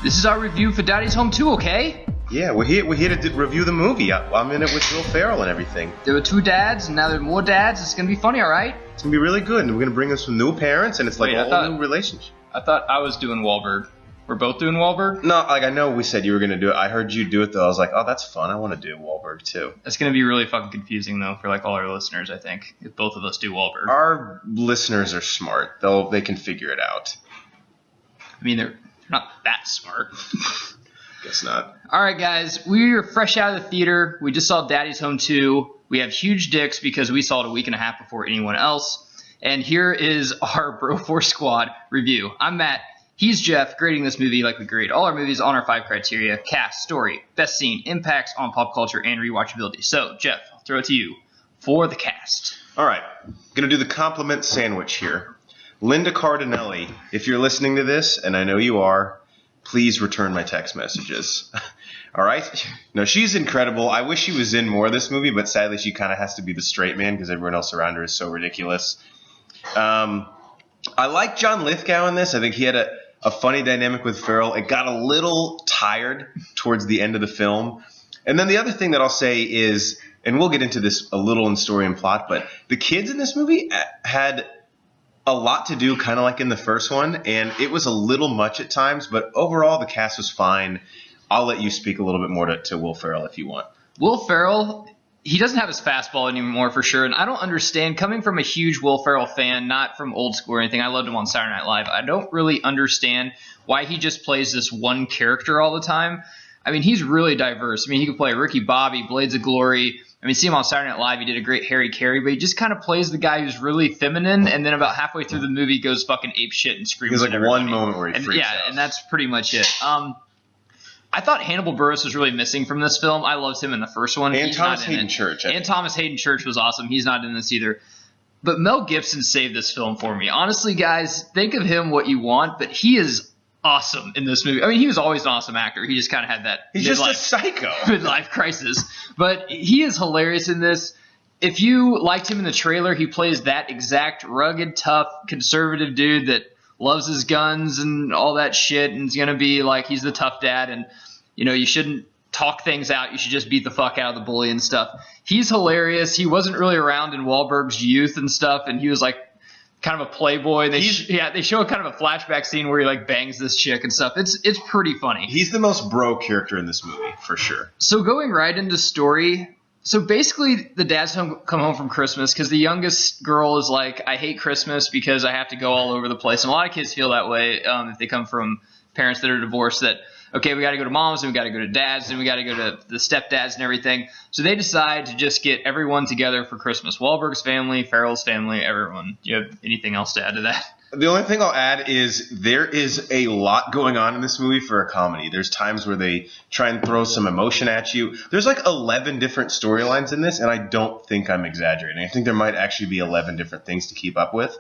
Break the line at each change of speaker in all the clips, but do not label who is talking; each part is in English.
This is our review for Daddy's Home 2, okay?
Yeah, we're here to review the movie. I'm in it with Will Ferrell and everything.
There were 2 dads, and now there are more dads. It's going to be funny, all right?
It's going to be really good, and we're going to bring in some new parents, and it's like a whole new relationship.
I thought I was doing Wahlberg. We're both doing Wahlberg?
No, like I know we said you were going to do it. I heard you do it, though. I was like, oh, that's fun. I want to do Wahlberg, too.
It's going to be really fucking confusing, though, for like all our listeners, I think, if both of us do Wahlberg.
Our listeners are smart. They can figure it out.
I mean, they're not that smart.
Guess not.
All right, guys. We are fresh out of the theater. We just saw Daddy's Home 2. We have huge dicks because we saw it a week and a half before anyone else. And here is our Broforce Squad review. I'm Matt. He's Jeff, grading this movie like we grade all our movies on our 5 criteria: cast, story, best scene, impacts on pop culture, and rewatchability. So, Jeff, I'll throw it to you for the cast.
All right. Going to do the compliment sandwich here. Linda Cardinelli, if you're listening to this, and I know you are, please return my text messages. All right? No, she's incredible. I wish she was in more of this movie, but sadly she kind of has to be the straight man because everyone else around her is so ridiculous. I like John Lithgow in this. I think he had a funny dynamic with Ferrell. It got a little tired towards the end of the film. And then the other thing that I'll say is, and we'll get into this a little in story and plot, but the kids in this movie had a lot to do, kind of like in the first one, and it was a little much at times, but overall the cast was fine. I'll let you speak a little bit more to Will Ferrell if you want.
Will Ferrell, he doesn't have his fastball anymore for sure, and I don't understand, coming from a huge Will Ferrell fan, not from old school or anything, I loved him on Saturday Night Live, I don't really understand why he just plays this one character all the time. I mean, he's really diverse. I mean, he could play Ricky Bobby, Blades of Glory. I mean, see him on Saturday Night Live, he did a great Harry Carey, but he just kind of plays the guy who's really feminine, and then about halfway through the movie goes fucking ape shit and screams.
There's like one moment where he freaks out.
Yeah, and that's pretty much it. I thought Hannibal Buress was really missing from this film. I loved him in the first one.
And Thomas Hayden Church.
And Thomas Hayden Church was awesome. He's not in this either. But Mel Gibson saved this film for me. Honestly, guys, think of him what you want, but he is awesome in this movie. I mean, he was always an awesome actor. He just kind of had that
He's just a psycho.
midlife crisis. But he is hilarious in this. If you liked him in the trailer, he plays that exact rugged, tough, conservative dude that loves his guns and all that shit, and is going to be like, he's the tough dad, and you know, you shouldn't talk things out. You should just beat the fuck out of the bully and stuff. He's hilarious. He wasn't really around in Wahlberg's youth and stuff, and he was like kind of a playboy. They show kind of a flashback scene where he like bangs this chick and stuff. It's pretty funny.
He's the most bro character in this movie for sure.
So going right into story. So basically, the dads come home from Christmas because the youngest girl is like, I hate Christmas because I have to go all over the place. And a lot of kids feel that way if they come from parents that are divorced, that, okay, we got to go to mom's, and we got to go to dad's, and we got to go to the stepdads and everything. So they decide to just get everyone together for Christmas. Wahlberg's family, Ferrell's family, everyone. Do you have anything else to add to that?
The only thing I'll add is there is a lot going on in this movie for a comedy. There's times where they try and throw some emotion at you. There's like 11 different storylines in this, and I don't think I'm exaggerating. I think there might actually be 11 different things to keep up with.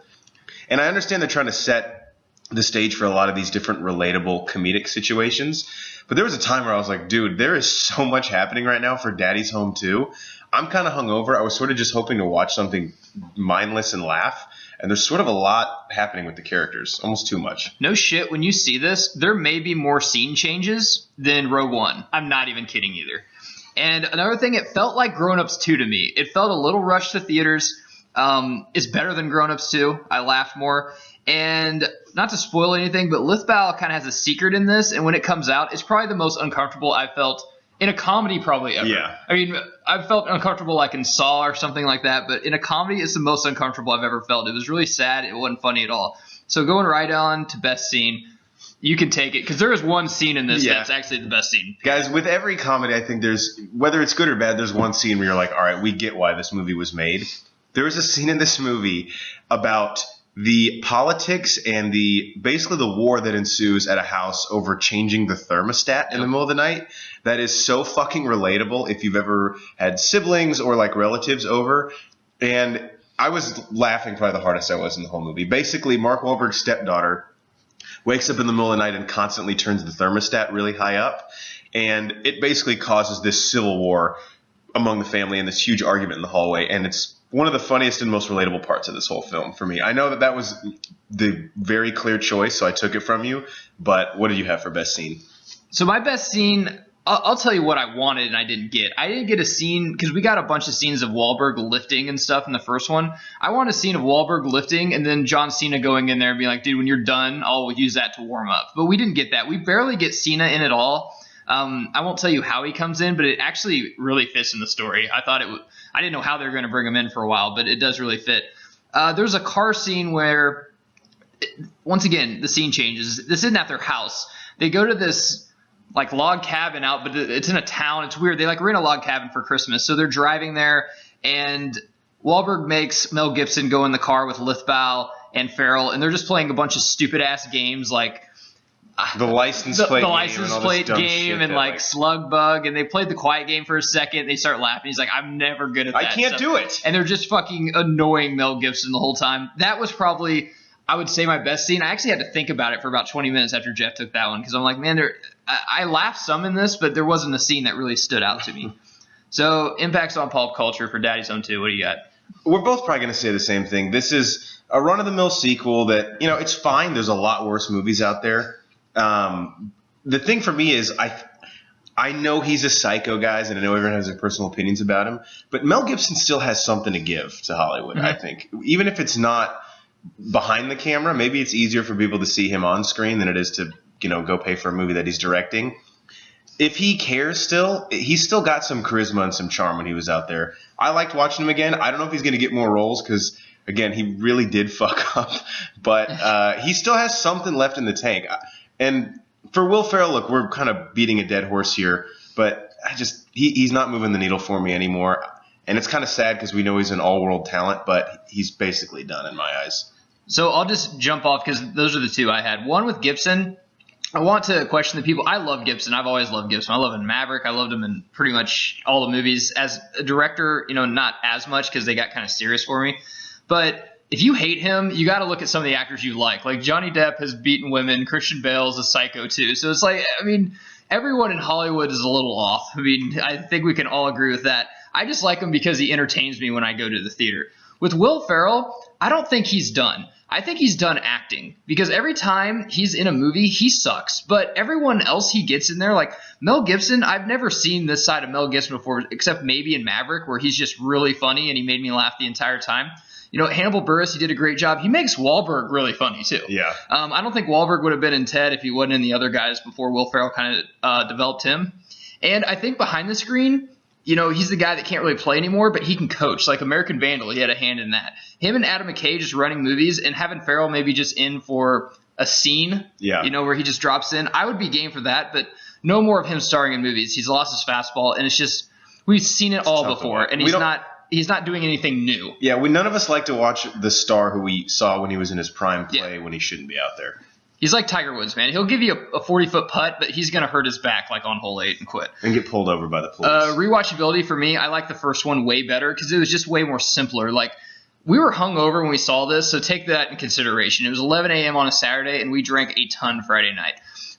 And I understand they're trying to set the stage for a lot of these different relatable comedic situations. But there was a time where I was like, dude, there is so much happening right now for Daddy's Home 2. I'm kind of hungover. I was sort of just hoping to watch something mindless and laugh. And there's sort of a lot happening with the characters, almost too much.
No shit, when you see this, there may be more scene changes than Rogue One. I'm not even kidding either. And another thing, it felt like Grown Ups 2 to me. It felt a little rushed to theaters. It's better than Grown Ups 2. I laughed more. And not to spoil anything, but Lithgow kind of has a secret in this, and when it comes out, it's probably the most uncomfortable I've felt in a comedy probably ever.
Yeah.
I mean, I've felt uncomfortable like in Saw or something like that, but in a comedy, it's the most uncomfortable I've ever felt. It was really sad. It wasn't funny at all. So going right on to best scene, you can take it, because there is one scene in this that's actually the best scene.
Guys, with every comedy, I think there's, whether it's good or bad, there's one scene where you're like, all right, we get why this movie was made. There was a scene in this movie about the politics and basically the war that ensues at a house over changing the thermostat in the middle of the night. That is so fucking relatable if you've ever had siblings or like relatives over. And I was laughing probably the hardest I was in the whole movie. Basically, Mark Wahlberg's stepdaughter wakes up in the middle of the night and constantly turns the thermostat really high up. And it basically causes this civil war among the family and this huge argument in the hallway. And it's one of the funniest and most relatable parts of this whole film for me. I know that was the very clear choice, so I took it from you. But what did you have for best scene?
So my best scene, I'll tell you what I wanted and I didn't get. I didn't get a scene because we got a bunch of scenes of Wahlberg lifting and stuff in the first one. I want a scene of Wahlberg lifting and then John Cena going in there and being like, dude, when you're done, I'll use that to warm up. But we didn't get that. We barely get Cena in at all. I won't tell you how he comes in, but it actually really fits in the story. I didn't know how they were going to bring him in for a while, but it does really fit. There's a car scene where, once again, the scene changes. This isn't at their house. They go to this like log cabin out, but it's in a town. It's weird. They like rent a log cabin for Christmas. So they're driving there, and Wahlberg makes Mel Gibson go in the car with Lithgow and Farrell, and they're just playing a bunch of stupid ass games like
the license plate
game and like Slug Bug, and they played the quiet game for a second. They start laughing. He's like, I'm never good at that.
I can't do it.
And they're just fucking annoying Mel Gibson the whole time. That was probably, I would say, my best scene. I actually had to think about it for about 20 minutes after Jeff took that one because I'm like, man, I laughed some in this, but there wasn't a scene that really stood out to me. So impacts on pulp culture for Daddy's Home 2. What do you got?
We're both probably going to say the same thing. This is a run-of-the-mill sequel that, it's fine. There's a lot worse movies out there. The thing for me is I know he's a psycho, guys, and I know everyone has their personal opinions about him, but Mel Gibson still has something to give to Hollywood, I think. Even if it's not behind the camera, maybe it's easier for people to see him on screen than it is to go pay for a movie that he's directing. If he cares still, he's still got some charisma and some charm when he was out there. I liked watching him again. I don't know if he's going to get more roles because, again, he really did fuck up. But he still has something left in the tank. And for Will Ferrell, look, we're kind of beating a dead horse here. But he's not moving the needle for me anymore. And it's kind of sad because we know he's an all-world talent, but he's basically done in my eyes.
So I'll just jump off because those are the two I had. One with Gibson. I want to question the people. I love Gibson. I've always loved Gibson. I love him in Maverick. I loved him in pretty much all the movies. As a director, not as much because they got kind of serious for me. But if you hate him, you got to look at some of the actors you like. Like Johnny Depp has beaten women. Christian Bale's a psycho too. So it's like, everyone in Hollywood is a little off. I think we can all agree with that. I just like him because he entertains me when I go to the theater. With Will Ferrell, I don't think he's done. I think he's done acting because every time he's in a movie, he sucks. But everyone else he gets in there, like Mel Gibson, I've never seen this side of Mel Gibson before, except maybe in Maverick, where he's just really funny and he made me laugh the entire time. Hannibal Buress, he did a great job. He makes Wahlberg really funny too.
Yeah.
I don't think Wahlberg would have been in Ted if he wasn't in the other guys before Will Ferrell kind of developed him. And I think behind the screen, he's the guy that can't really play anymore, but he can coach. Like American Vandal, he had a hand in that. Him and Adam McKay just running movies and having Ferrell maybe just in for a scene, where he just drops in. I would be game for that, but no more of him starring in movies. He's lost his fastball, and it's just we've seen it all before, and he's not doing anything new.
Yeah, none of us like to watch the star who we saw when he was in his prime play when he shouldn't be out there.
He's like Tiger Woods, man. He'll give you a 40-foot putt, but he's going to hurt his back like on hole 8 and quit.
And get pulled over by the police.
Rewatchability for me, I like the first one way better because it was just way more simpler. Like, we were hungover when we saw this, so take that in consideration. It was 11 a.m. on a Saturday, and we drank a ton Friday night.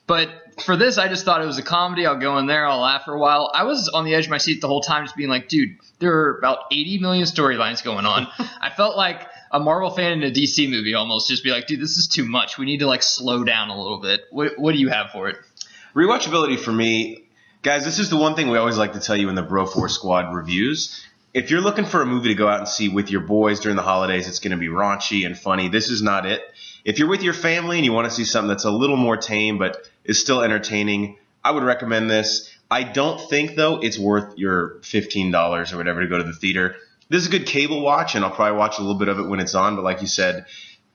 But for this, I just thought it was a comedy. I'll go in there. I'll laugh for a while. I was on the edge of my seat the whole time just being like, dude, there are about 80 million storylines going on. I felt like a Marvel fan in a DC movie almost, just be like, dude, this is too much. We need to slow down a little bit. What do you have for it?
Rewatchability for me, guys, this is the one thing we always like to tell you in the Bro Force Squad reviews. If you're looking for a movie to go out and see with your boys during the holidays, it's going to be raunchy and funny. This is not it. If you're with your family and you want to see something that's a little more tame but is still entertaining, I would recommend this. I don't think, though, it's worth your $15 or whatever to go to the theater. This is a good cable watch, and I'll probably watch a little bit of it when it's on. But like you said,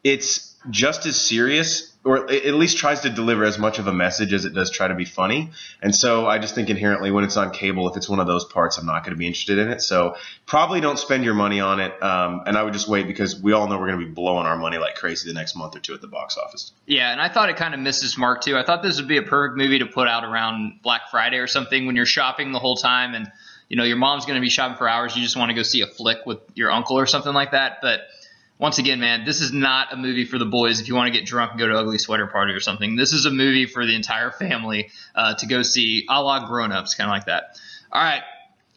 it's just as serious, or it at least tries to deliver as much of a message as it does try to be funny. And so I just think inherently when it's on cable, if it's one of those parts, I'm not going to be interested in it. So probably don't spend your money on it. And I would just wait because we all know we're going to be blowing our money like crazy the next month or two at the box office.
Yeah, and I thought it kind of missed its mark too. I thought this would be a perfect movie to put out around Black Friday or something when you're shopping the whole time and your mom's going to be shopping for hours. You just want to go see a flick with your uncle or something like that. But once again, man, this is not a movie for the boys if you want to get drunk and go to Ugly Sweater Party or something. This is a movie for the entire family to go see, a la Grown Ups, kind of like that. All right.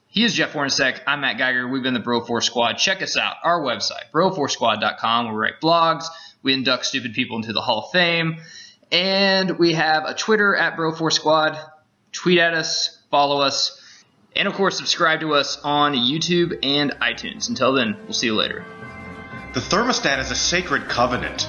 He is Jeff Hornacek. I'm Matt Geiger. We've been the Bro Force Squad. Check us out. Our website, broforcesquad.com, where we write blogs. We induct stupid people into the Hall of Fame. And we have a Twitter at Bro Force Squad. tweet at us, follow us, and of course subscribe to us on YouTube and iTunes. Until then, we'll see you later.
The thermostat is a sacred covenant.